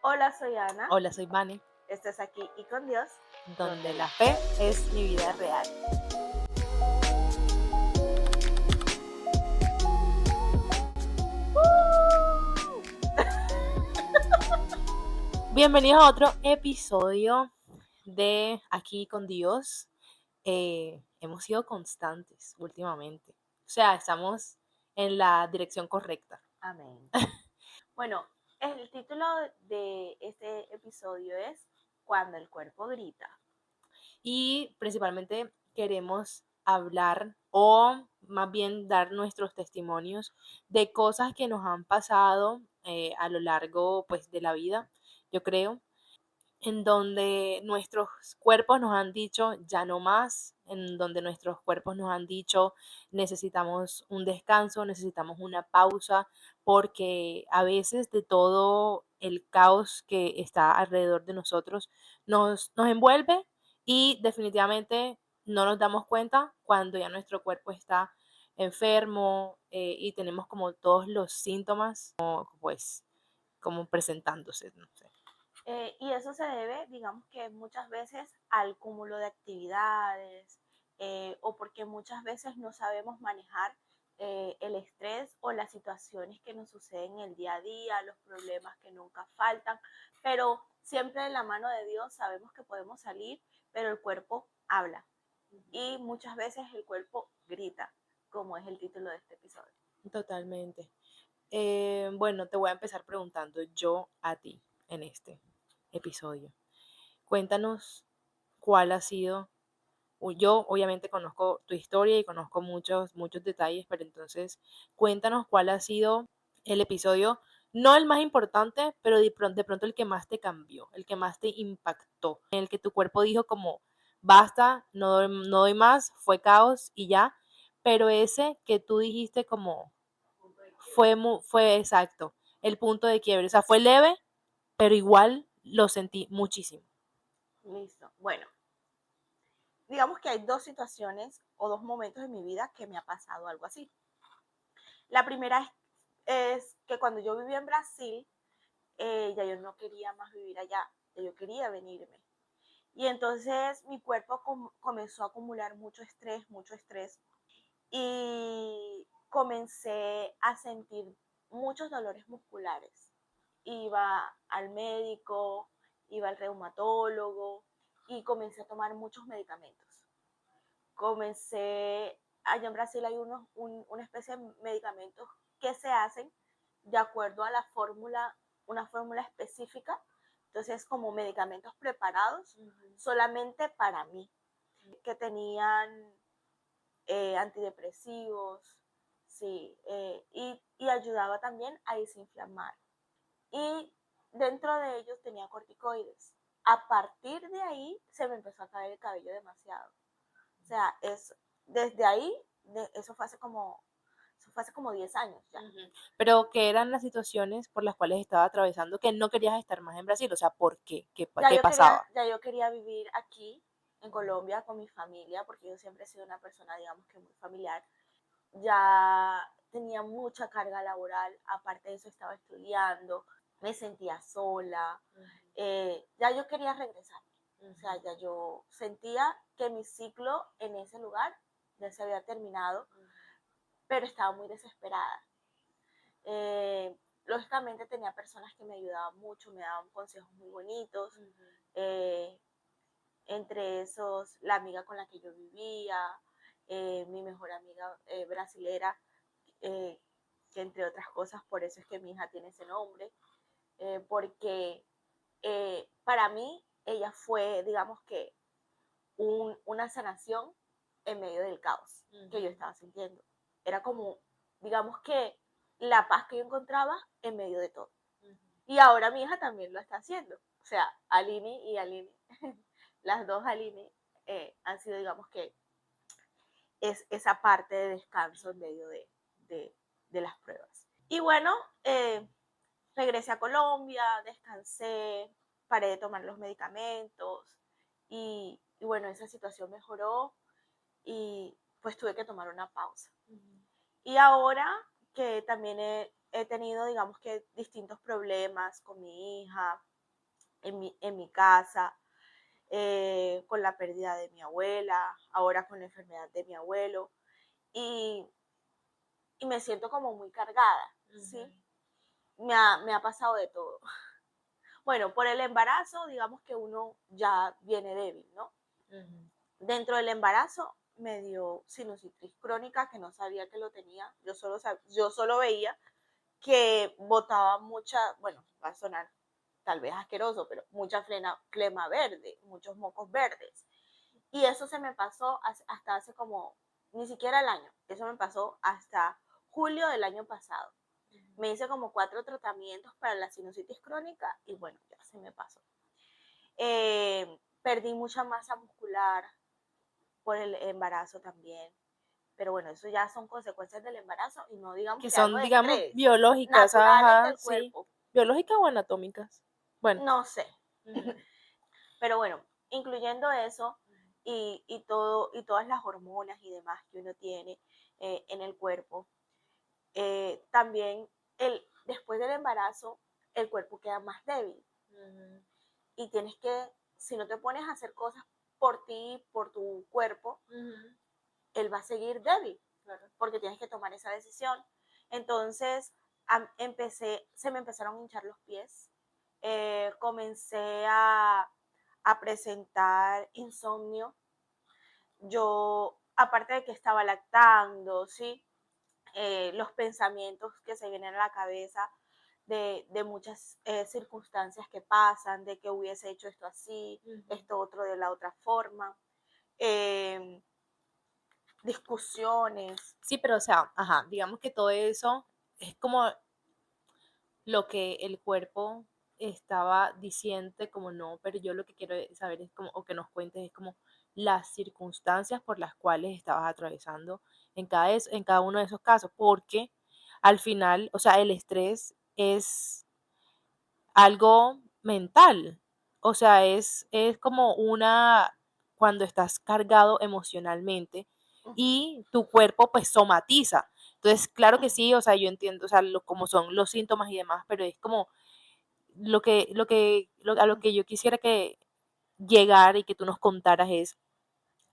Hola, soy Ana. Hola, soy Vane, Estás aquí y con Dios, donde la fe es mi vida real. Bienvenidos a otro episodio de Aquí con Dios. Hemos sido constantes últimamente. O sea, estamos en la dirección correcta. Amén. Bueno, el título de este episodio es Cuando el cuerpo grita. Y principalmente queremos hablar o más bien dar nuestros testimonios de cosas que nos han pasado a lo largo pues de la vida, yo creo, en donde nuestros cuerpos nos han dicho ya no más, en donde nuestros cuerpos nos han dicho necesitamos un descanso, necesitamos una pausa, porque a veces de todo el caos que está alrededor de nosotros nos envuelve y definitivamente no nos damos cuenta cuando ya nuestro cuerpo está enfermo y tenemos como todos los síntomas, pues, como presentándose, no sé. Y eso se debe, digamos que muchas veces al cúmulo de actividades o porque muchas veces no sabemos manejar el estrés o las situaciones que nos suceden en el día a día, los problemas que nunca faltan, pero siempre en la mano de Dios sabemos que podemos salir, pero el cuerpo habla y muchas veces el cuerpo grita, como es el título de este episodio. Totalmente. Bueno, te voy a empezar preguntando yo a ti en este episodio. Cuéntanos cuál ha sido, yo obviamente conozco tu historia y conozco muchos detalles, pero entonces cuéntanos cuál ha sido el episodio, no el más importante, pero de pronto el que más te cambió, el que más te impactó, en el que tu cuerpo dijo como, basta, no doy más, fue caos y ya, pero ese que tú dijiste como, fue exacto, el punto de quiebre. O sea, fue leve, pero igual lo sentí muchísimo. Listo. Bueno, digamos que hay dos situaciones o dos momentos en mi vida que me ha pasado algo así. La primera es que cuando yo vivía en Brasil, ya yo no quería más vivir allá, ya yo quería venirme. Y entonces mi cuerpo comenzó a acumular mucho estrés y comencé a sentir muchos dolores musculares. Iba al médico, iba al reumatólogo y comencé a tomar muchos medicamentos. Allá en Brasil hay una especie de medicamentos que se hacen de acuerdo a una fórmula específica, entonces como medicamentos preparados solamente para mí, que tenían antidepresivos, sí, y ayudaba también a desinflamar. Y dentro de ellos tenía corticoides. A partir de ahí se me empezó a caer el cabello demasiado. O sea, desde ahí, eso fue hace como 10 años ya. Pero ¿qué eran las situaciones por las cuales estaba atravesando que no querías estar más en Brasil? O sea, ¿por qué? ¿Qué pasaba? Ya yo quería vivir aquí, en Colombia, con mi familia, porque yo siempre he sido una persona, digamos que muy familiar. Ya tenía mucha carga laboral, aparte de eso estaba estudiando, me sentía sola, ya yo quería regresar. O sea, ya yo sentía que mi ciclo en ese lugar ya se había terminado, pero estaba muy desesperada. Lógicamente tenía personas que me ayudaban mucho, me daban consejos muy bonitos, eh, entre esos la amiga con la que yo vivía, mi mejor amiga brasilera, eh, que entre otras cosas por eso es que mi hija tiene ese nombre, porque para mí ella fue, digamos que, una sanación en medio del caos que yo estaba sintiendo. Era como, digamos que, la paz que yo encontraba en medio de todo. Y ahora mi hija también lo está haciendo. O sea, Aline y Aline, las dos Aline, han sido, digamos que, es esa parte de descanso en medio de las pruebas. Y bueno, regresé a Colombia, descansé, paré de tomar los medicamentos y bueno, esa situación mejoró y pues tuve que tomar una pausa. Y ahora que también he tenido, digamos que, distintos problemas con mi hija, en mi casa, con la pérdida de mi abuela, ahora con la enfermedad de mi abuelo, y, y me siento como muy cargada, ¿sí? Me ha pasado de todo. Bueno, por el embarazo, digamos que uno ya viene débil, ¿no? Dentro del embarazo me dio sinusitis crónica que no sabía que lo tenía. Yo solo veía que botaba mucha, bueno, va a sonar tal vez asqueroso, pero mucha flema verde, muchos mocos verdes. Y eso se me pasó hasta hace como, ni siquiera el año, eso me pasó hasta julio del año pasado. Me hice como 4 tratamientos para la sinusitis crónica y bueno, ya se me pasó. Perdí mucha masa muscular por el embarazo también. Pero bueno, eso ya son consecuencias del embarazo y no digamos Que que algo son, de digamos, estrés, biológicas, naturales ajá, del sí. cuerpo. ¿Biológicas o anatómicas? Bueno. No sé. Pero bueno, incluyendo eso y todas las hormonas y demás que uno tiene en el cuerpo, también después del embarazo el cuerpo queda más débil y tienes que, si no te pones a hacer cosas por ti, por tu cuerpo, él va a seguir débil, porque tienes que tomar esa decisión. Entonces, se me empezaron a hinchar los pies, comencé a presentar insomnio. Yo, aparte de que estaba lactando, ¿sí? Los pensamientos que se vienen a la cabeza de muchas circunstancias que pasan, de que hubiese hecho esto así, esto otro de la otra forma, eh, discusiones. Sí, pero o sea, ajá, digamos que todo eso es como lo que el cuerpo estaba diciendo, como no, pero yo lo que quiero saber es como, o que nos cuentes, es como las circunstancias por las cuales estabas atravesando en cada uno de esos casos, porque al final, o sea, el estrés es algo mental, o sea, es como cuando estás cargado emocionalmente y tu cuerpo pues somatiza. Entonces, claro que sí, o sea, yo entiendo, o sea, como son los síntomas y demás, pero es como a lo que yo quisiera que llegar y que tú nos contaras es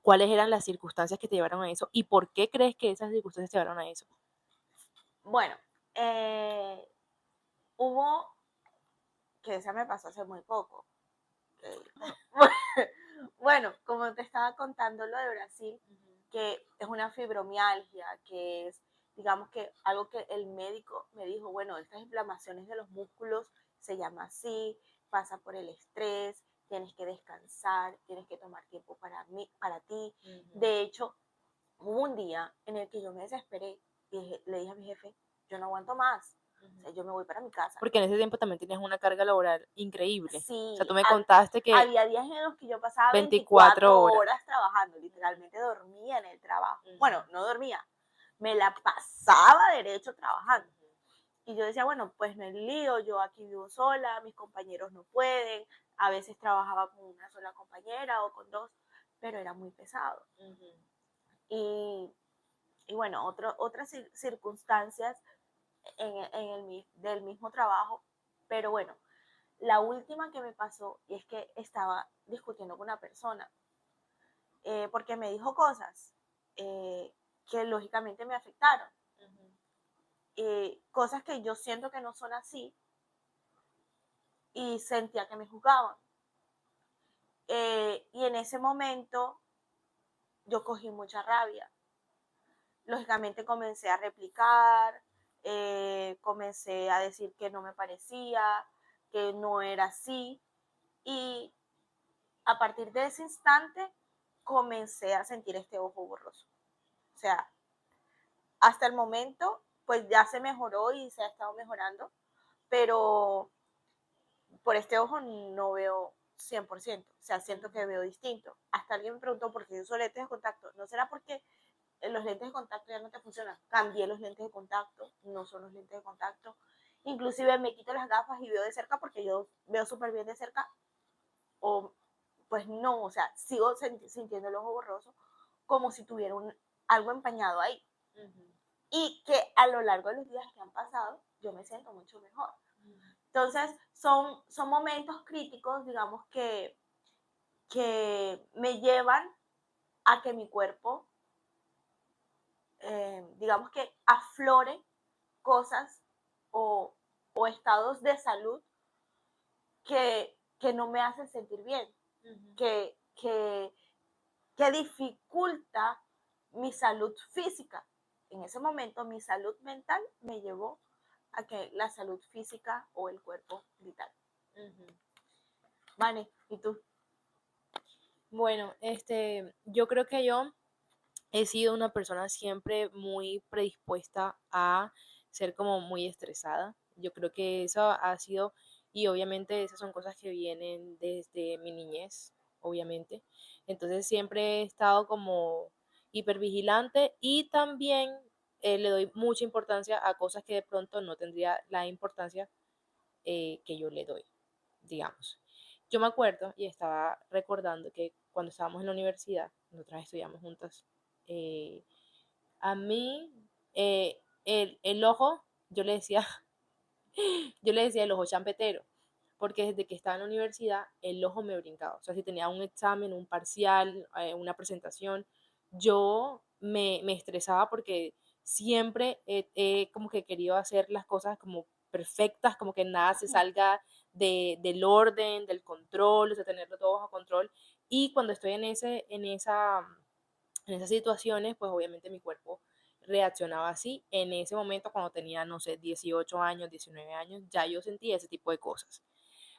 cuáles eran las circunstancias que te llevaron a eso y por qué crees que esas circunstancias te llevaron a eso. Bueno, hubo, que esa me pasó hace muy poco. Bueno, como te estaba contando lo de Brasil, que es una fibromialgia, que es, digamos que algo que el médico me dijo, bueno, estas inflamaciones de los músculos se llama así, pasa por el estrés, tienes que descansar, tienes que tomar tiempo para ti. De hecho, hubo un día en el que yo me desesperé y le dije a mi jefe, yo no aguanto más, o sea, yo me voy para mi casa. Porque en ese tiempo también tenías una carga laboral increíble. O sea, Sí, tú me contaste que había días en los que yo pasaba 24 24 horas. horas trabajando, literalmente dormía en el trabajo. Bueno, no dormía, me la pasaba derecho trabajando. Y yo decía, bueno, pues no es lío, yo aquí vivo sola, mis compañeros no pueden, a veces trabajaba con una sola compañera o con dos, pero era muy pesado. Y, y bueno, otras circunstancias del mismo trabajo, pero bueno, la última que me pasó y es que estaba discutiendo con una persona porque me dijo cosas que lógicamente me afectaron. Cosas que yo siento que no son así y sentía que me juzgaban. Y en ese momento yo cogí mucha rabia. Lógicamente comencé a replicar, comencé a decir que no me parecía, que no era así. Y a partir de ese instante comencé a sentir este ojo borroso. O sea, hasta el momento, pues ya se mejoró y se ha estado mejorando, pero por este ojo no veo 100%, o sea, siento que veo distinto. Hasta alguien me preguntó por qué yo uso lentes de contacto. ¿No será porque los lentes de contacto ya no te funcionan? Cambié los lentes de contacto, no son los lentes de contacto. Inclusive me quito las gafas y veo de cerca porque yo veo súper bien de cerca. O pues no, o sea, sigo sintiendo el ojo borroso como si tuviera algo empañado ahí. Y que a lo largo de los días que han pasado, yo me siento mucho mejor. Entonces, son momentos críticos, digamos, que me llevan a que mi cuerpo, digamos que aflore cosas o, o estados de salud que no me hacen sentir bien, Ujú. que dificulta mi salud física. En ese momento mi salud mental me llevó a que la salud física o el cuerpo vital. Ujú. Vale, ¿y tú? Bueno, yo creo que yo he sido una persona siempre muy predispuesta a ser como muy estresada. Yo creo que eso ha sido, y obviamente esas son cosas que vienen desde mi niñez, obviamente. Entonces siempre he estado como hipervigilante y también le doy mucha importancia a cosas que de pronto no tendría la importancia que yo le doy, digamos. Yo me acuerdo y estaba recordando que cuando estábamos en la universidad, nosotras estudiamos juntas, eh, a mí el ojo, yo le decía, yo le decía el ojo champetero, porque desde que estaba en la universidad el ojo me brincaba. O sea, si tenía un examen, un parcial, una presentación, yo me estresaba porque siempre como que quería hacer las cosas como perfectas, como que nada se salga del orden, del control, o sea, tenerlo todo bajo control. Y cuando estoy en esas situaciones, pues obviamente mi cuerpo reaccionaba así. En ese momento, cuando tenía, no sé, 18 años, 19 años, ya yo sentía ese tipo de cosas.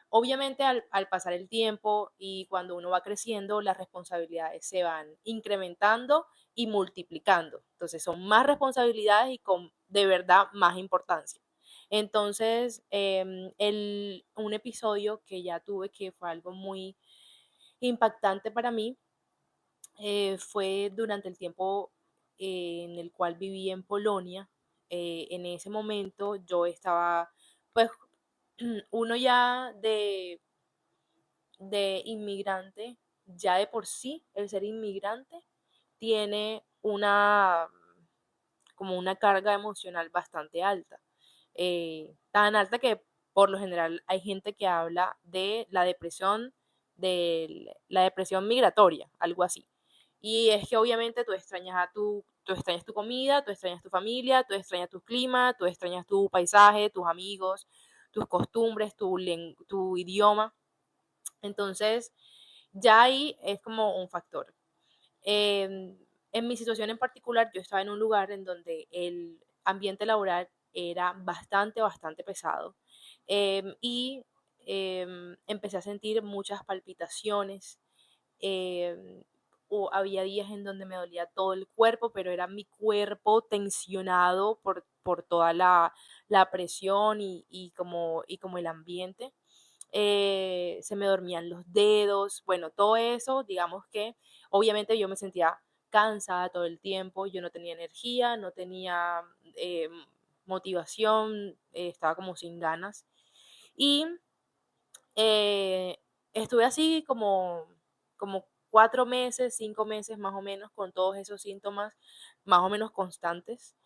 Obviamente al pasar el tiempo y cuando uno va creciendo, las responsabilidades se van incrementando y multiplicando. Entonces son más responsabilidades y con de verdad más importancia. Entonces, un episodio que ya tuve que fue algo muy impactante para mí fue durante el tiempo en el cual viví en Polonia. En ese momento yo estaba, pues, uno ya de inmigrante, ya de por sí, el ser inmigrante tiene como una carga emocional bastante alta. Tan alta que por lo general hay gente que habla de la depresión migratoria, algo así. Y es que obviamente tú extrañas tu comida, tú extrañas tu familia, tú extrañas tu clima, tú extrañas tu paisaje, tus amigos, tus costumbres, tu idioma. Entonces, ya ahí es como un factor. En mi situación en particular, yo estaba en un lugar en donde el ambiente laboral era bastante pesado. Y empecé a sentir muchas palpitaciones. em, o había días en donde me dolía todo el cuerpo, pero era mi cuerpo tensionado por toda la presión y como el ambiente. Se me dormían los dedos, bueno, todo eso, digamos que obviamente yo me sentía cansada todo el tiempo, yo no tenía energía, no tenía eh, motivación, estaba como sin ganas. Y eh, estuve así como 4 meses, 5 meses más o menos con todos esos síntomas más o menos constantes,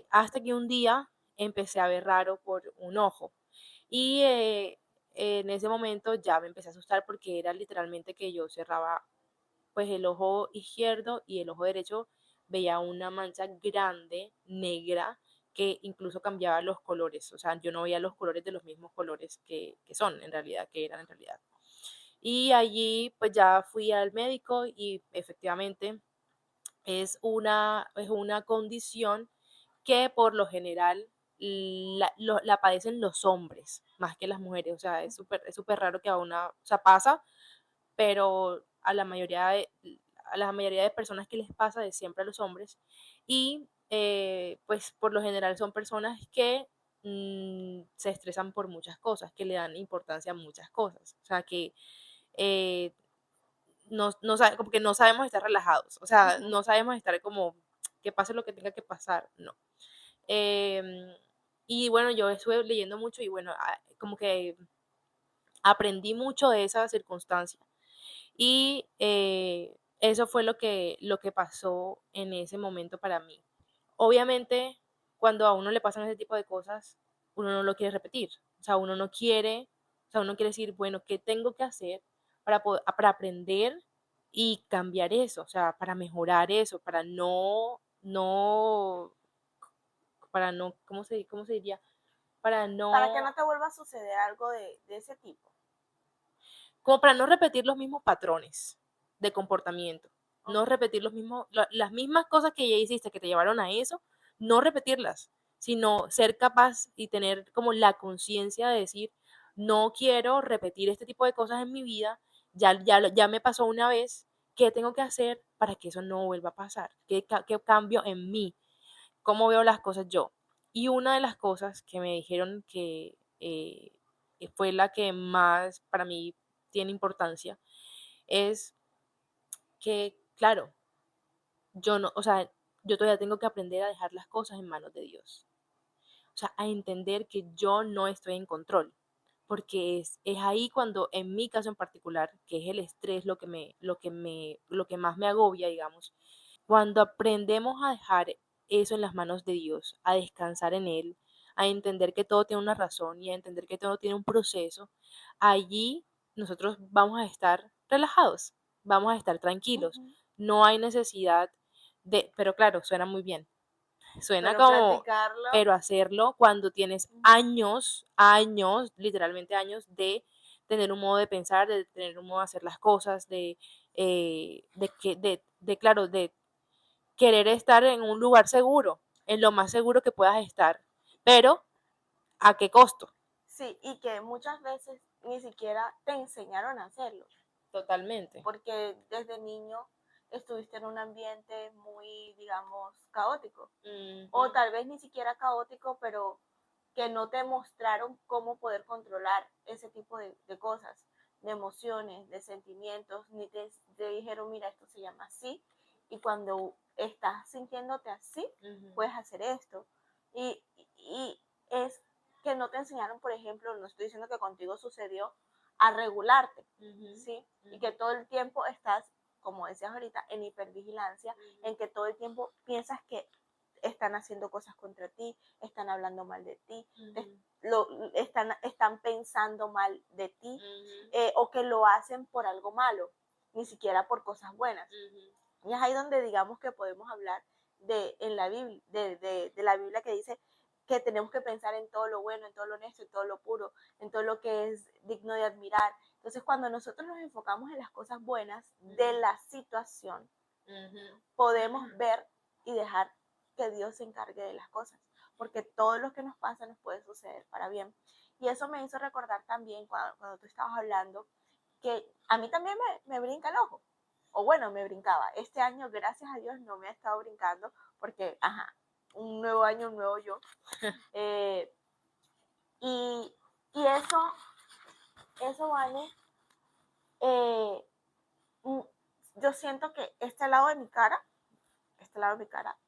hasta que un día empecé a ver raro por un ojo. Y en ese momento ya me empecé a asustar porque era literalmente que yo cerraba pues el ojo izquierdo y el ojo derecho veía una mancha grande, negra, que incluso cambiaba los colores. O sea, yo no veía los colores de los mismos colores que son en realidad, que eran en realidad. Y allí pues ya fui al médico y efectivamente es una condición que por lo general la padecen los hombres más que las mujeres. O sea, es súper raro que a una, o sea, pasa, pero a la mayoría de personas que les pasa es siempre a los hombres. Y pues por lo general son personas que se estresan por muchas cosas, que le dan importancia a muchas cosas. O sea, que eh, como que no sabemos estar relajados. O sea, Ujú. no sabemos estar como que pase lo que tenga que pasar. No. Em, y bueno, yo estuve leyendo mucho y bueno, como que aprendí mucho de esa circunstancia. Y eso fue lo que pasó en ese momento para mí. Obviamente, cuando a uno le pasan ese tipo de cosas, uno no lo quiere repetir. O sea, uno quiere decir, bueno, ¿qué tengo que hacer para aprender y cambiar eso? O sea, para mejorar eso, ¿cómo se diría? Para Para que no, no te vuelva a suceder algo de ese tipo. como para no repetir los mismos patrones de comportamiento, no Ok. repetir las mismas cosas que ya hiciste que te llevaron a eso, no repetirlas, sino ser capaz y tener como la conciencia de decir, no quiero repetir este tipo de cosas en mi vida, ya me pasó una vez, ¿qué tengo que hacer para que eso no vuelva a pasar? ¿Qué cambio en mí? ¿Cómo veo las cosas yo? Y una de las cosas que me dijeron que fue la que más para mí tiene importancia es que, claro, yo no, o sea, yo todavía tengo que aprender a dejar las cosas en manos de Dios. O sea, a entender que yo no estoy en control. Porque es ahí cuando, en mi caso en particular, que es el estrés lo que más me agobia, digamos, cuando aprendemos a dejar eso en las manos de Dios, a descansar en Él, a entender que todo tiene una razón y a entender que todo tiene un proceso, allí nosotros vamos a estar relajados, vamos a estar tranquilos. Ujú. No hay necesidad pero claro, suena muy bien. Suena Pero como, practicarlo. pero hacerlo cuando tienes años, literalmente años de tener un modo de pensar, de tener un modo de hacer las cosas, claro, de querer estar en un lugar seguro, en lo más seguro que puedas estar, pero ¿a qué costo? Sí, y que muchas veces ni siquiera te enseñaron a hacerlo, Totalmente. porque desde niño estuviste en un ambiente muy, digamos, caótico. O Ujú, tal vez ni siquiera caótico, pero que no te mostraron cómo poder controlar ese tipo de cosas, de emociones, de sentimientos, ni te dijeron, mira, esto se llama así, y cuando estás sintiéndote así, ujú, puedes hacer esto. Y es que no te enseñaron, por ejemplo, no estoy diciendo que contigo sucedió, a regularte, ujú, ¿sí? Y ujú, que todo el tiempo estás, como decías ahorita, en hipervigilancia, en que todo el tiempo piensas que están haciendo cosas contra ti, están hablando mal de ti, ujú, están pensando mal de ti, ujú, o que lo hacen por algo malo, ni siquiera por cosas buenas. ujú, Y es ahí donde digamos que podemos hablar en la Biblia, de la Biblia que dice que tenemos que pensar en todo lo bueno, en todo lo honesto, en todo lo puro, en todo lo que es digno de admirar. Entonces, cuando nosotros nos enfocamos en las cosas buenas de ujú, la situación, ujú. podemos ver y dejar que Dios se encargue de las cosas, porque todo lo que nos pasa nos puede suceder para bien. Y eso me hizo recordar también cuando tú estabas hablando que a mí también me brinca el ojo, o bueno, me brincaba. Este año, gracias a Dios, no me ha estado brincando porque, ajá, un nuevo año, un nuevo yo. Eh, y, y eso vale, eh, yo siento que este lado de mi cara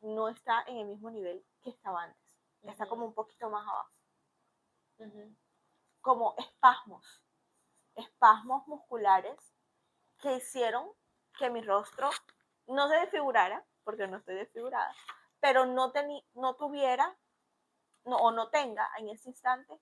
no está en el mismo nivel que estaba antes. Está como Ujú, un poquito más abajo. ujú, Como espasmos musculares que hicieron que mi rostro no se desfigurara, porque no estoy desfigurada, pero no tuviera o no tenga en ese instante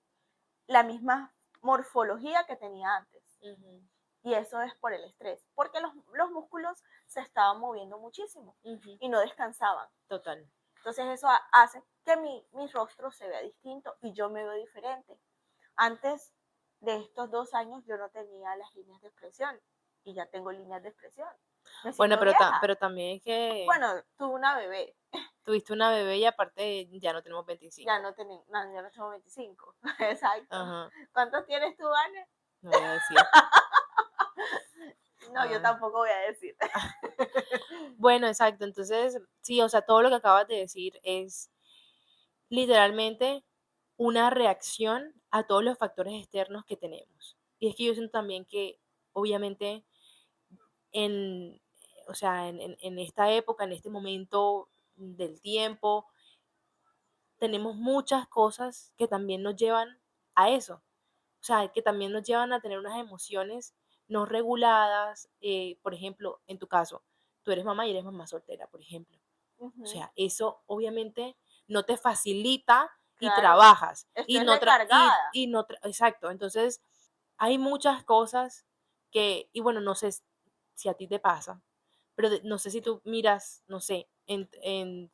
la misma morfología que tenía antes. ujú, Y eso es por el estrés, porque los músculos se estaban moviendo muchísimo ujú. y no descansaban. Total. Entonces eso hace que mi rostro se vea distinto y yo me veo diferente. Antes de estos 2 años yo no tenía las líneas de expresión y ya tengo líneas de expresión. Me Bueno, siento vieja. pero también es que Bueno, tuve una bebé, tuviste una bebé y aparte ya no tenemos ya 25. no, ya no tengo 25. Exacto. Ajá, ¿Cuántos tienes tú, Anne? no voy a decir. No, yo Ah. tampoco voy a decir. Bueno, exacto. Entonces, sí, o sea, todo lo que acabas de decir es literalmente una reacción a todos los factores externos que tenemos. Y es que yo siento también que, obviamente, en, o sea, en esta época, en este momento del tiempo, tenemos muchas cosas que también nos llevan a eso. O sea, que también nos llevan a tener unas emociones no reguladas. Por ejemplo, en tu caso, tú eres mamá y eres mamá soltera, por ejemplo. O Ujú. sea, eso obviamente no te facilita y claro, trabajas estoy recargada. exacto. Entonces, hay muchas cosas que, y bueno, no sé si a ti te pasa, pero no sé si tú miras, no sé, en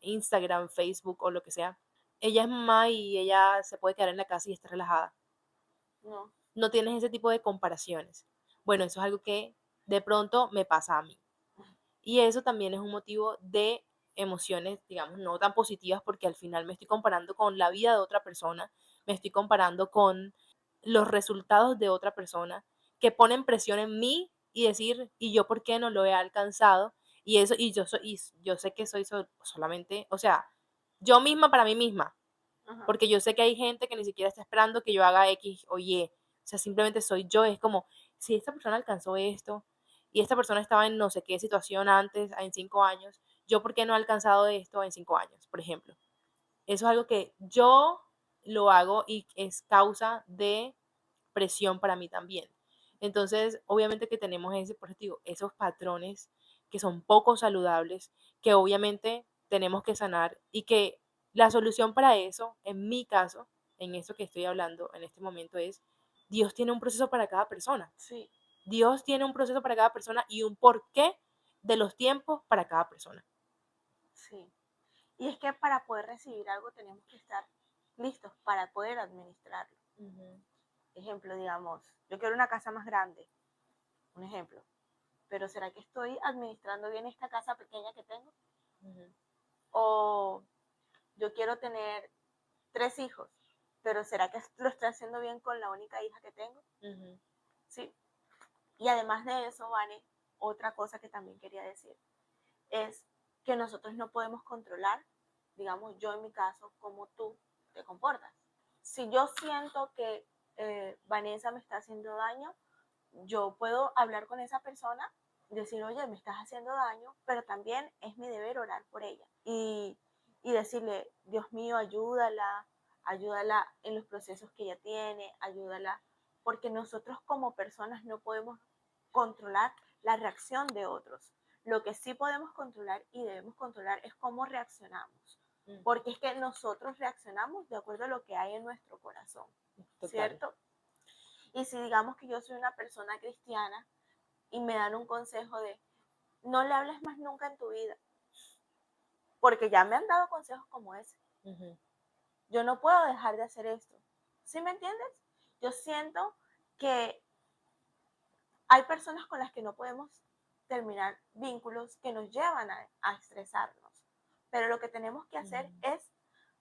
Instagram, Facebook o lo que sea, ella es mamá y ella se puede quedar en la casa y está relajada. No, No tienes ese tipo de comparaciones. Bueno, eso es algo que de pronto me pasa a mí. Y eso también es un motivo de emociones, digamos, no tan positivas, porque al final me estoy comparando con la vida de otra persona, me estoy comparando con los resultados de otra persona, que ponen presión en mí y decir, ¿y yo por qué no lo he alcanzado? Y eso, y yo sé que soy solamente, o sea, yo misma para mí misma, ajá, porque yo sé que hay gente que ni siquiera está esperando que yo haga X o Y, o sea, simplemente soy yo, es como, si esta persona alcanzó esto y esta persona estaba en no sé qué situación antes, en 5 años, yo por qué no he alcanzado esto en 5 años, por ejemplo. Eso es algo que yo lo hago y es causa de presión para mí también. Entonces, obviamente que tenemos ese, por eso digo, esos patrones que son poco saludables, que obviamente tenemos que sanar y que la solución para eso, en mi caso, en eso que estoy hablando en este momento, es Dios tiene un proceso para cada persona. sí, Dios tiene un proceso para cada persona y un porqué de los tiempos para cada persona. sí. Y es que para poder recibir algo tenemos que estar listos para poder administrarlo. Uh -huh, Ejemplo, digamos, yo quiero una casa más grande, un ejemplo, pero ¿será que estoy administrando bien esta casa pequeña que tengo? uh -huh, O yo quiero tener 3 hijos, pero ¿será que lo estoy haciendo bien con la única hija que tengo? uh -huh. Sí. Y además de eso, Vane, otra cosa que también quería decir es que nosotros no podemos controlar, digamos, yo en mi caso, cómo tú te comportas. Si yo siento que Vanessa me está haciendo daño, yo puedo hablar con esa persona, decir, oye, me estás haciendo daño, pero también es mi deber orar por ella y decirle, Dios mío, ayúdala, ayúdala en los procesos que ella tiene, ayúdala, porque nosotros como personas no podemos controlar la reacción de otros. Lo que sí podemos controlar y debemos controlar es cómo reaccionamos, porque es que nosotros reaccionamos de acuerdo a lo que hay en nuestro corazón, Total. ¿cierto? Y si digamos que yo soy una persona cristiana y me dan un consejo de no le hables más nunca en tu vida, porque ya me han dado consejos como ese. Uh -huh. Yo no puedo dejar de hacer esto. ¿Sí me entiendes? Yo siento que hay personas con las que no podemos terminar vínculos que nos llevan a estresarnos. Pero lo que tenemos que Uh hacer -huh. es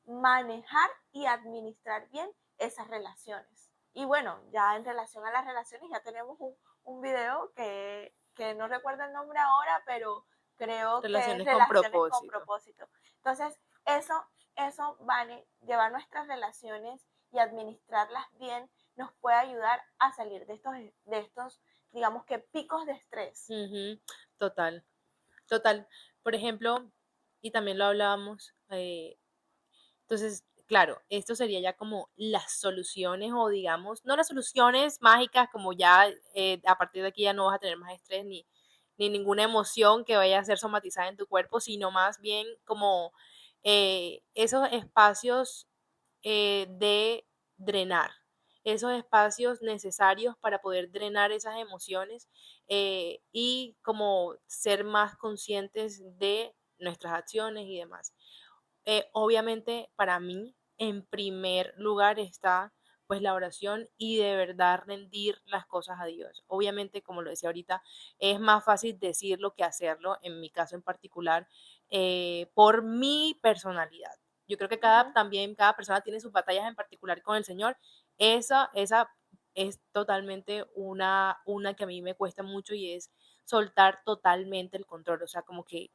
manejar y administrar bien esas relaciones. Y bueno, ya en relación a las relaciones ya tenemos un video que no recuerdo el nombre ahora, pero creo que es Relaciones con relaciones con propósito. propósito. Entonces, eso vale, llevar nuestras relaciones y administrarlas bien nos puede ayudar a salir de estos digamos que picos de estrés. Ujú, total, total. Por ejemplo, y también lo hablábamos, entonces, claro, esto sería ya como las soluciones o digamos, no las soluciones mágicas, como ya a partir de aquí ya no vas a tener más estrés ni ninguna emoción que vaya a ser somatizada en tu cuerpo, sino más bien como esos espacios de drenar, esos espacios necesarios para poder drenar esas emociones y como ser más conscientes de nuestras acciones y demás. Obviamente para mí, en primer lugar está pues la oración y de verdad rendir las cosas a Dios. Obviamente, como lo decía ahorita, es más fácil decirlo que hacerlo, en mi caso en particular, por mi personalidad. Yo creo que Uh-huh. también cada persona tiene sus batallas en particular con el Señor. Esa es totalmente una que a mí me cuesta mucho y es soltar totalmente el control. O sea, como que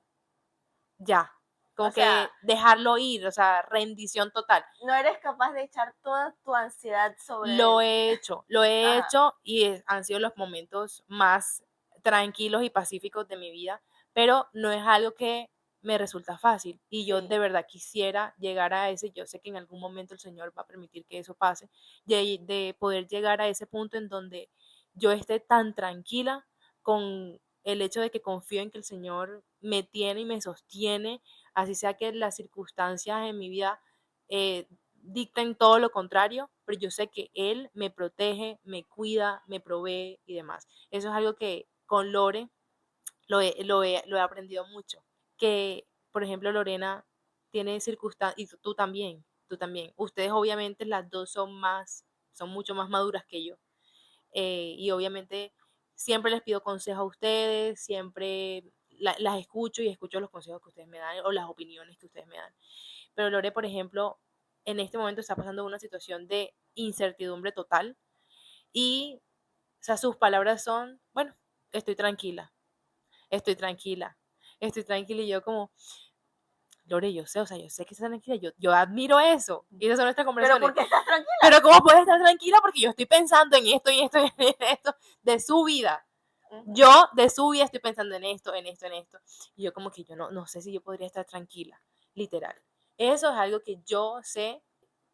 ya, O como sea, que dejarlo ir, o sea, rendición total. no eres capaz de echar toda tu ansiedad sobre Lo él. he hecho, lo he Ajá, hecho y han sido los momentos más tranquilos y pacíficos de mi vida, pero no es algo que me resulta fácil y yo sí, de verdad quisiera llegar a ese, yo sé que en algún momento el Señor va a permitir que eso pase, de poder llegar a ese punto en donde yo esté tan tranquila con el hecho de que confío en que el Señor me tiene y me sostiene, así sea que las circunstancias en mi vida dicten todo lo contrario, pero yo sé que él me protege, me cuida, me provee y demás. Eso es algo que con Lore lo he aprendido mucho. Que, por ejemplo, Lorena tiene circunstancias, y tú también, tú también. Ustedes obviamente las dos son mucho más maduras que yo. Y obviamente siempre les pido consejos a ustedes, siempre las escucho y escucho los consejos que ustedes me dan o las opiniones que ustedes me dan. Pero Lore, por ejemplo, en este momento está pasando una situación de incertidumbre total y, o sea, sus palabras son, bueno, estoy tranquila, estoy tranquila, estoy tranquila y yo como, Lore, yo sé, o sea, yo sé que estás tranquila, yo admiro eso y esas son nuestras Pero conversaciones. ¿por qué estás tranquila? Pero ¿cómo puedes estar tranquila? Porque yo estoy pensando en esto y esto y esto de su vida. Yo de su vida estoy pensando en esto, en esto, en esto. Y yo como que yo no sé si yo podría estar tranquila, literal. Eso es algo que yo sé,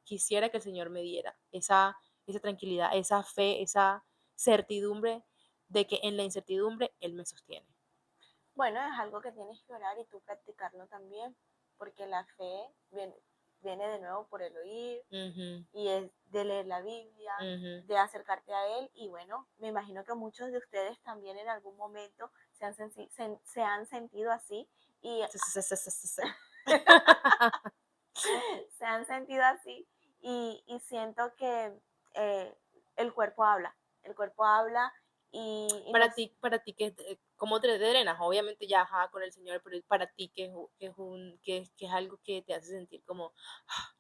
quisiera que el Señor me diera, esa tranquilidad, esa fe, esa certidumbre de que en la incertidumbre Él me sostiene. Bueno, es algo que tienes que orar y tú practicarlo también, porque la fe viene de nuevo por el oír Ujú, y es de leer la Biblia, ujú. de acercarte a Él y bueno, me imagino que muchos de ustedes también en algún momento se han sentido así y Sí, sí, sí, sí, sí, sí. se han sentido así y siento que eh, el cuerpo habla, el cuerpo habla y nos. Para ti ¿cómo te drenas? Obviamente ya ajá, con el Señor, pero para ti que es algo que te hace sentir como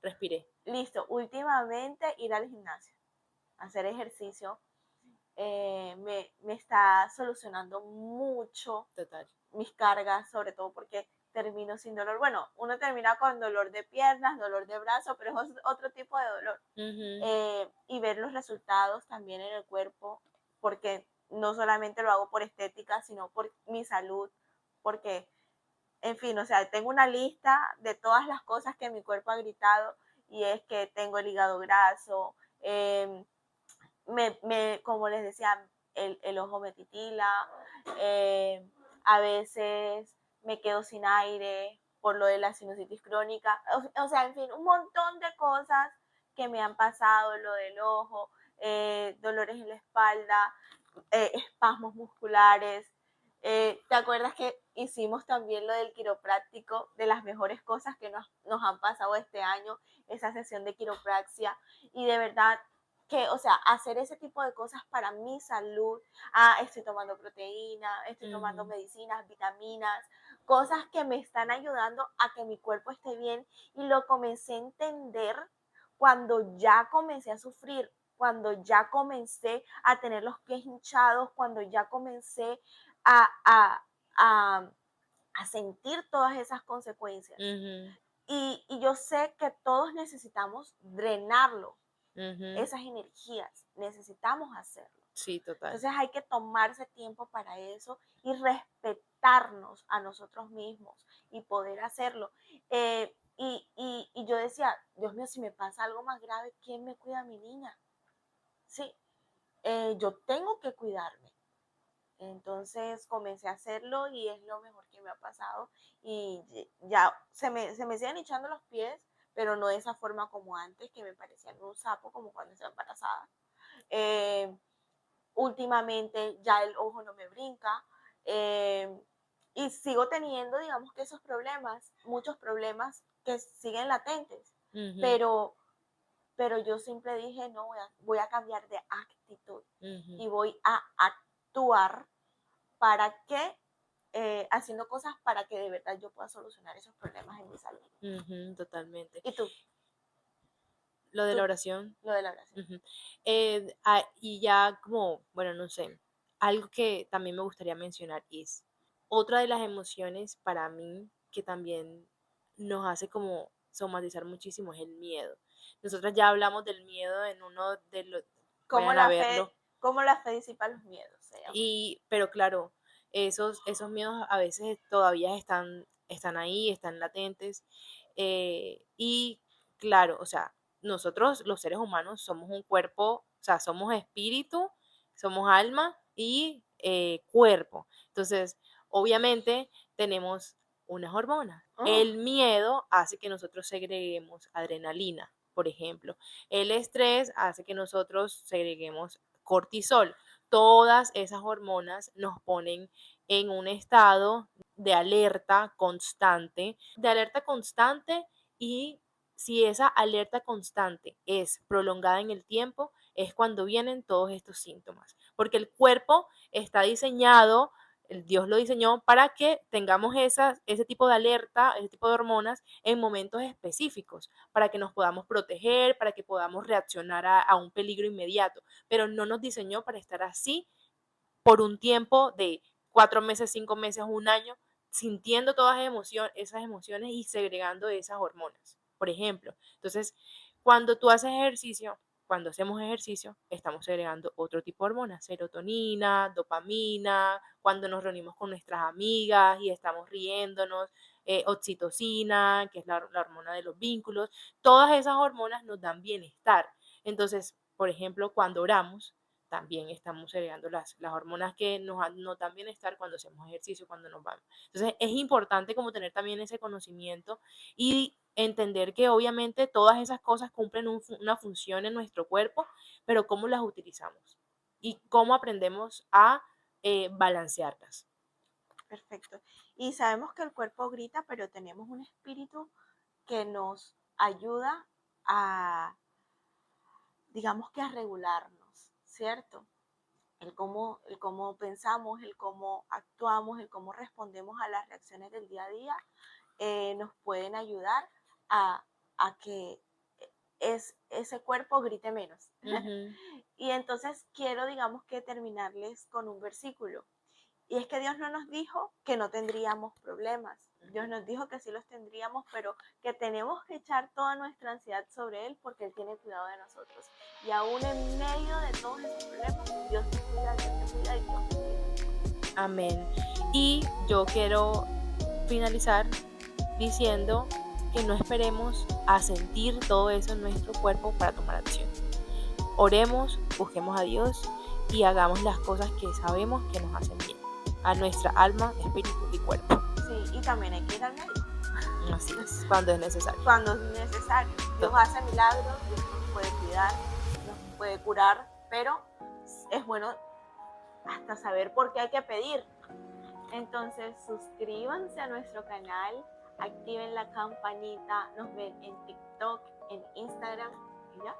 respiré. Listo, últimamente ir al gimnasio, hacer ejercicio, me está solucionando mucho Total. mis cargas, sobre todo porque termino sin dolor. Bueno, uno termina con dolor de piernas, dolor de brazo, pero es otro tipo de dolor. Ujú, Y ver los resultados también en el cuerpo, porque no solamente lo hago por estética, sino por mi salud, porque, en fin, o sea, tengo una lista de todas las cosas que mi cuerpo ha gritado y es que tengo el hígado graso, como les decía, el ojo me titila, eh, a veces me quedo sin aire por lo de la sinusitis crónica, o sea, en fin, un montón de cosas que me han pasado, lo del ojo, dolores en la espalda, espasmos musculares. ¿Te acuerdas que hicimos también lo del quiropráctico, de las mejores cosas que nos han pasado este año, esa sesión de quiropraxia? Y de verdad que, o sea, hacer ese tipo de cosas para mi salud, estoy tomando proteína, estoy tomando ujú, medicinas, vitaminas, cosas que me están ayudando a que mi cuerpo esté bien y lo comencé a entender cuando ya comencé a sufrir, cuando ya comencé a tener los pies hinchados, cuando ya comencé a, a, a, a sentir todas esas consecuencias. ujú, Y yo sé que todos necesitamos drenarlo, ujú. esas energías, necesitamos hacerlo. Sí, total. Entonces hay que tomarse tiempo para eso y respetarnos a nosotros mismos y poder hacerlo. Y yo decía, Dios mío, si me pasa algo más grave, ¿quién me cuida a mi niña? Sí, yo tengo que cuidarme. Entonces comencé a hacerlo y es lo mejor que me ha pasado. Y ya se me siguen hinchando los pies, pero no de esa forma como antes, que me parecían un sapo, como cuando estaba embarazada. Eh, Últimamente ya el ojo no me brinca. eh, y sigo teniendo, digamos que esos problemas, muchos problemas que siguen latentes. Ujú, Pero, pero yo siempre dije, no, voy a cambiar de actitud ujú, y voy a actuar para que, haciendo cosas para que de verdad yo pueda solucionar esos problemas en mi salud. ujú, totalmente. ¿Y tú? Lo de la Tú, oración. lo de la oración. Ujú. Y ya como, bueno, no sé, algo que también me gustaría mencionar es otra de las emociones para mí que también nos hace como somatizar muchísimo es el miedo. Nosotras ya hablamos del miedo en uno de los, ¿Cómo vayan a la fe, verlo, cómo la fe disipa los miedos? Se llama. pero claro, esos miedos a veces todavía están ahí, están latentes. Y claro, o sea, nosotros los seres humanos somos un cuerpo, o sea, somos espíritu, somos alma y cuerpo. Entonces, obviamente tenemos unas hormonas. Oh, El miedo hace que nosotros segreguemos adrenalina. por ejemplo. El estrés hace que nosotros segreguemos cortisol. Todas esas hormonas nos ponen en un estado de alerta constante, y si esa alerta constante es prolongada en el tiempo, es cuando vienen todos estos síntomas, porque el cuerpo está diseñado, el Dios lo diseñó para que tengamos ese tipo de alerta, ese tipo de hormonas en momentos específicos, para que nos podamos proteger, para que podamos reaccionar a un peligro inmediato, pero no nos diseñó para estar así por un tiempo de 4 meses, 5 meses, un año, sintiendo todas esas emociones y segregando esas hormonas, por ejemplo. Entonces, cuando tú haces ejercicio, cuando hacemos ejercicio, estamos segregando otro tipo de hormonas, serotonina, dopamina, cuando nos reunimos con nuestras amigas y estamos riéndonos, oxitocina, que es la hormona de los vínculos, todas esas hormonas nos dan bienestar. Entonces, por ejemplo, cuando oramos, también estamos segregando las hormonas que nos dan bienestar cuando hacemos ejercicio, cuando nos vamos. Entonces es importante como tener también ese conocimiento y entender que obviamente todas esas cosas cumplen una función en nuestro cuerpo, pero cómo las utilizamos y cómo aprendemos a balancearlas. Perfecto. Y sabemos que el cuerpo grita, pero tenemos un espíritu que nos ayuda a, digamos que a regularnos, ¿cierto? El cómo pensamos, el cómo actuamos, el cómo respondemos a las reacciones del día a día, nos pueden ayudar a, a que ese cuerpo grite menos. Ujú. Y entonces quiero, digamos que terminarles con un versículo. Y es que Dios no nos dijo que no tendríamos problemas. Dios nos dijo que sí los tendríamos, pero que tenemos que echar toda nuestra ansiedad sobre Él porque Él tiene cuidado de nosotros. Y aún en medio de todos esos problemas, Dios te cuida, Dios te cuida y Dios te cuida. Amén. Y yo quiero finalizar diciendo que no esperemos a sentir todo eso en nuestro cuerpo para tomar acción. Oremos, busquemos a Dios y hagamos las cosas que sabemos que nos hacen bien a nuestra alma, espíritu y cuerpo. Sí, y también hay que ir al médico. Así es, cuando es necesario. Cuando es necesario. Dios hace milagros, Dios nos puede cuidar, nos puede curar, pero es bueno hasta saber por qué hay que pedir. Entonces suscríbanse a nuestro canal, activen la campanita, nos ven en TikTok, en Instagram y ya.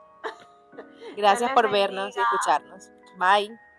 Dios Gracias les por vernos y bendiga. escucharnos. Bye.